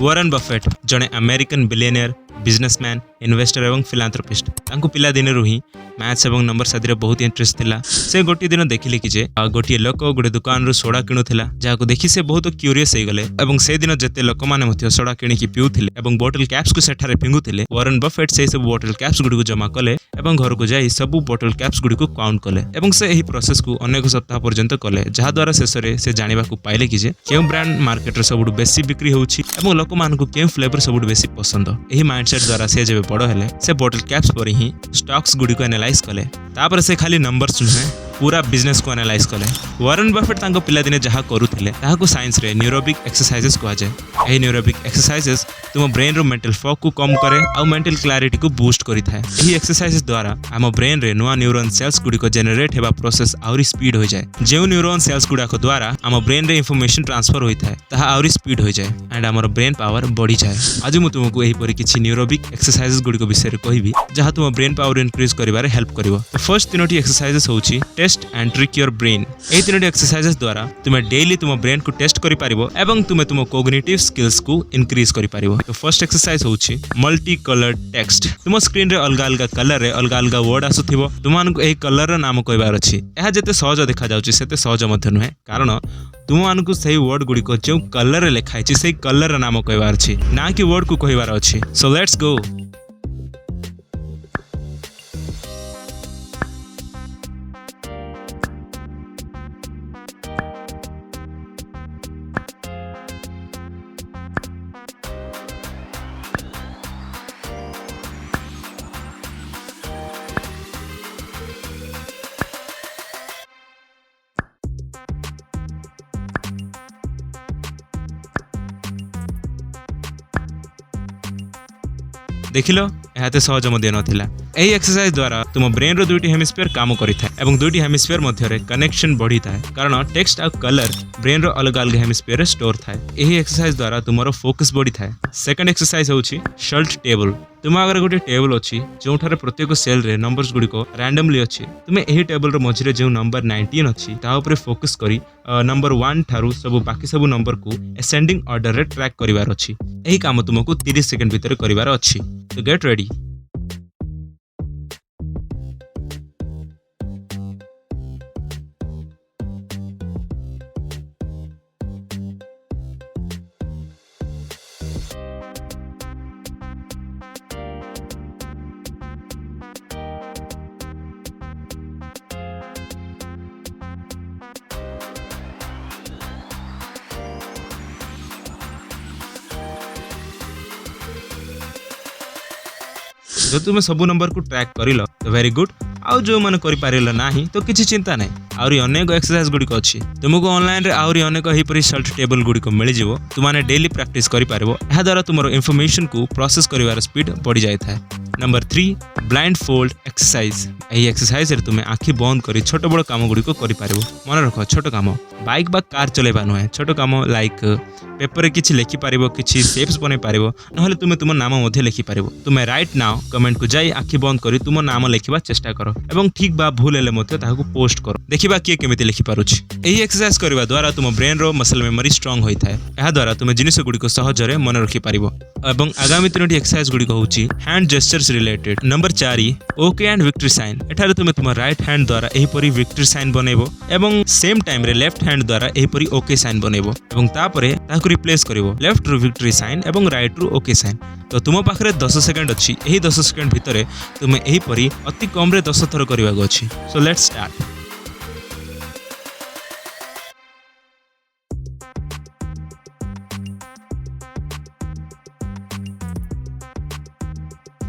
Warren Buffett जड़े American billionaire businessman investor एवं philanthropist तांको पिला दिन ही मैथ्स एवं नंबर सादी बहुत इंटरेस्ट थिला। से गोटे दिन देखिले कि जे गोटे लोक गोटे दुकान रु सोडा किणुथिला जाको देखि से बहुत क्यूरियस हो गले एवं से दिन जते लोक माने मथि सोडा किणिकी पिउथिले एवं बोतल कैप्स को सेठारे फिंगुथिले वॉरेन बफेट से सब बोतल कैप्स गुडी को जमा कले एवं घर को जाई सब बोतल कैप्स गुडी को काउंट कले एवं से एही प्रोसेस को अनेक सप्ताह पर्यंत कले जहा द्वारा शेष रे से जानिबा को पाइले कि जे केउ ब्रांड मार्केट रे सबुड बेसी बिक्री होउछि एवं लोक मान को केउ फ्लेवर सबुड बेसी पसंद। एही माइंडसेट द्वारा से जेबे बड़ हेले से बोतल कैप्स पर ही स्टॉक्स गुडी को एनालाइज कले तापर से खाली नंबर्स नुहे पूरा बिजनेस को एनालाइज कले। वॉरेन बफेट तांको पिला दिने जहा करूथिले ताहाको साइंस रे न्यूरोबिक एक्सरसाइजेस को आजे। एही न्यूरोबिक एक्सरसाइजेस तुम ब्रेन रो मेंटल फॉग को कम करे और मेंटल क्लैरिटी को बूस्ट करी थाए। एही एक्सरसाइजेस द्वारा हम ब्रेन रे नुआ न्यूरॉन सेल्स गुडी को जनरेट हेबा प्रोसेस आउरी स्पीड हो जाए। जेउ न्यूरॉन सेल्स गुडा को द्वारा हम ब्रेन रे इंफॉर्मेशन ट्रांसफर होई थाए ताहा आउरी स्पीड हो जाए एंड हमर ब्रेन पावर बढ़ी जाए। आज मु तुमको एही परि किछि न्यूरोबिक एक्सरसाइजेस गुडी को विषय रे कहिबी जहा तुम ब्रेन पावर इंक्रीज करिवारे हेल्प करिवो। फर्स्ट तीनोटी एक्सरसाइजेस होउछि test and trick your brain. एही तीनोटी एक्सरसाइजेस द्वारा तुमे डेली तुम ब्रेन को टेस्ट करि पारिबो एवं तुमे तुम कोग्निटिव स्किल्स को इंक्रीज करि पारिबो। तो फर्स्ट एक्सरसाइज होउछि मल्टी कलर टेक्स्ट। तुम स्क्रीन रे अलगा अलगा कलर रे अलगा अलगा वर्ड आसुथिबो तुमानको एही कलर रो नाम कहबार अछि। एहा जते सहज देखा जाउछि सेते सहज मध्ये नुहे कारण तुमମାନଙ୍କୁ ସେହି वर्ड गुडी को जो कलर रे लिखा अछि सेही कलर रो नाम कहबार अछि ना कि वर्ड को कहबार अछि। So let's go. देखिलो एहाते सहज मध्ये नथिला। एही एक्सरसाइज द्वारा तुम ब्रेन रो दुईटी हेमिस्फीयर काम करिथाय एवं दुईटी हेमिस्फीयर मध्य रे कनेक्शन बढ़ी थाए कारण टेक्स्ट आ कलर ब्रेन रो अलग अलग हेमिस्फीयर रे स्टोर थाए। एही एक्सरसाइज द्वारा तुमरो फोकस बढ़ी थाए। Second exercise होउछि शॉल्ट table. तुम अगर गोटे टेबल अछि जोठारे प्रत्येक सेल रे नंबर्स गुडी को रैंडमली अछि तुमे एही टेबल रो मझिरे जो नंबर 19 अछि ता ऊपर फोकस करी नंबर 1 थारु सब बाकी सब नंबर को असेंडिंग ऑर्डर रे ट्रैक करिवार अछि। एही काम तुमको 30 सेकंड भीतर करिवार अछि। तो गेट रेडी। जो तुम सब नंबर को ट्रैक करिलो तो वेरी गुड। आउ जो माने करि पारिलो नाही तो किछि चिंता नै आउरी अनेक एक्सरसाइज गुडी को अछि तुमको ऑनलाइन रे आउरी अनेक ही परि शॉर्ट टेबल गुडी को मिलि जिवो तुमाने डेली प्रैक्टिस करि पारिबो। एहा द्वारा तुमरो इंफॉर्मेशन को प्रोसेस करिवार स्पीड बढ़ी जाय थाए। Number 3 blind fold exercise. एही एक्सरसाइज रे तुमे आखि बंद करी छोट बड़ काम गुडी को करि पारिबो। मन रखो छोट काम बाइक बा कार चलेबा नुहे छोट काम लाइक पेपर रे किछि लिखि पारिबो किछि शेप्स बने पारिबो नहले तुमे तुम नाम मध्ये लिखि पारिबो। तुमे राइट नाउ कमेंट को जाई आखि बंद करी तुम नाम लिखिबा चेष्टा करो एवं ठीक बा भूल हेले मध्ये ताहाको पोस्ट करो देखिबा किए केमिति लिखि पारुछि। एही एक्सरसाइज करबा द्वारा तुम ब्रेन रो मसल मेमोरी स्ट्रांग होई थाए। एहा द्वारा तुमे जिनिस गुडी को सहज रे मन रखि पारिबो। एवं आगामी तीनोटी एक्सरसाइज गुडी को होउछि hand gestures related. Number 4 okay and victory sign. एठारे तुमे तुम राइट हैंड द्वारा एही परि विक्ट्री साइन बनेबो एवं सेम टाइम रे लेफ्ट हैंड द्वारा एही परि ओके साइन बनेबो एवं तापरे ताहाको रिप्लेस करिवो लेफ्ट रू विक्ट्री साइन एवं राइट रू ओके साइन। तो तुम पाखरे 10 सेकंड अछि एही 10 सेकंड भितरे तुमे एही परि अति कम रे 10 थर करिवा गो अछि। So let's start.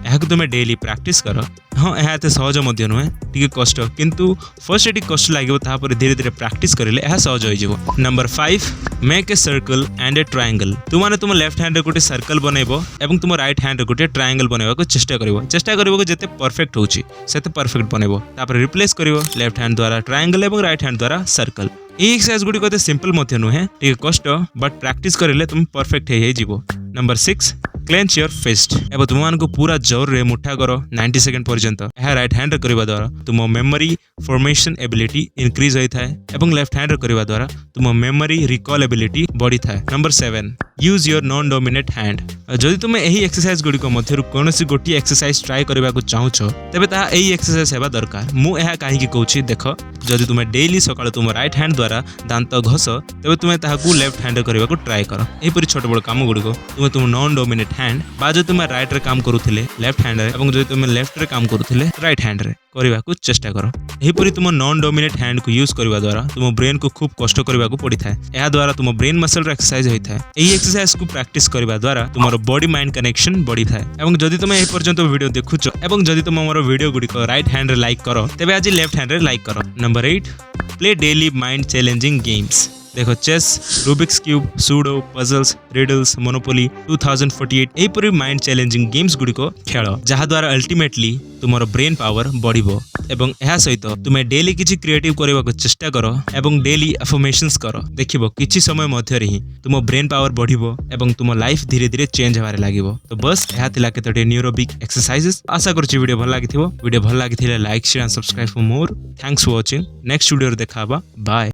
एहाको तुमे डेली प्रैक्टिस करो। हाँ एहा एते सहज मध्ये नुहे टिके कष्ट किंतु फर्स्ट एटी कष्ट लागिवो तापर धीरे धीरे प्रैक्टिस करिले एहा सहज होई जिवो। Number 5 make a circle and a triangle. तुमाने तुम लेफ्ट हैंड रे गोटे सर्कल बनेबो एवं तुम राइट हैंड रे गोटे ट्रायंगल बनेबा को चेष्टा करिवो कि जेते परफेक्ट होउची सेते परफेक्ट बनेबो तापर रिप्लेस करिवो लेफ्ट हैंड द्वारा ट्रायंगल एवं राइट हैंड द्वारा सर्कल। ए एक्सरसाइज गुडी को सिंपल मध्ये नुहे टिके कष्ट बट प्रैक्टिस करिले तुम परफेक्ट हे जिवो। Number 6 clench your fist. एबो तुमको पूरा जोर रे मुठा करो 90 सेकंड पर्यंत। एहा राइट हैंड रे करबा द्वारा तुम मेमोरी फॉर्मेशन एबिलिटी इंक्रीज होई थाए एवं लेफ्ट हैंड रे करबा द्वारा तुम मेमोरी रिकॉल एबिलिटी बढ़ी थाए। Number 7 use your non dominate hand. जदि तुम यही एक्सरसाइज गुड़िक मध्य कौन सी गोटे एक्सरसाइज ट्राए करने को चाहूछ तेज ता यही एक्सरसाइज हेबा दरकार। मुझे कहीं कहूँ देख जदि तुम डेली सकाल तुम राइट हैंड द्वारा दांत घस तेज तुम्हें ताकू लेफ्ट हैंड करने को ट्राए कर। यहीपरि छोट बड़ काम गुड़िक तुम नॉन डोमिनेट हैंड बा जो तुम राइट रे काम करुले लेफ्ट हैंड रे और जो तुम लेफ्ट रे काम करुले राइट हैंड रे करने को चेष्टा कर। यहीपरि तुम नॉन डोमिनेट हैंड को यूज करने द्वारा तुम ब्रेन को खूब कष्ट करने को पड़ी था। यह द्वारा तुम ब्रेन मसल एक्सरसाइज होता है। यही एक्सरसाइज को प्रैक्टिस करने द्वारा तुम बॉडी माइंड कनेक्शन बढ़ी था। और जदि तुम ए पर्यंत वीडियो देखुच और जदि तुम मोर वीडियो गुड़िक राइट हैंड रे लाइक कर तेज आज लेफ्ट हैंड रे लाइक कर। Number 8 play daily mind challenging games. देखो chess, Rubik's cube, sudoku, puzzles, riddles, Monopoly, 2048 एपरि माइंड चैलेंजिंग गेम्स गुड़िक खेल जहा द्वारा अल्टीमेटली तुमर ब्रेन पावर बढ़िबो। एवं यह सहित तुम डेली किछि क्रिएटिव करने को चेष्टा कर एवं डेली अफर्मेशंस कर देखिबो किछि समय मध्य रे ही तुम ब्रेन पावर बढ़िबो एवं तुम लाइफ धीरे धीरे चेंज होबारे लागिबो। तो बस यह थिला केतोटी न्यूरोबिक एक्सरसाइजेस। आशा करछि वीडियो भल लागिथिबो। वीडियो भल लागिथिले like share and subscribe for more. Thanks for watching. Next video रे देखाबा। बाय।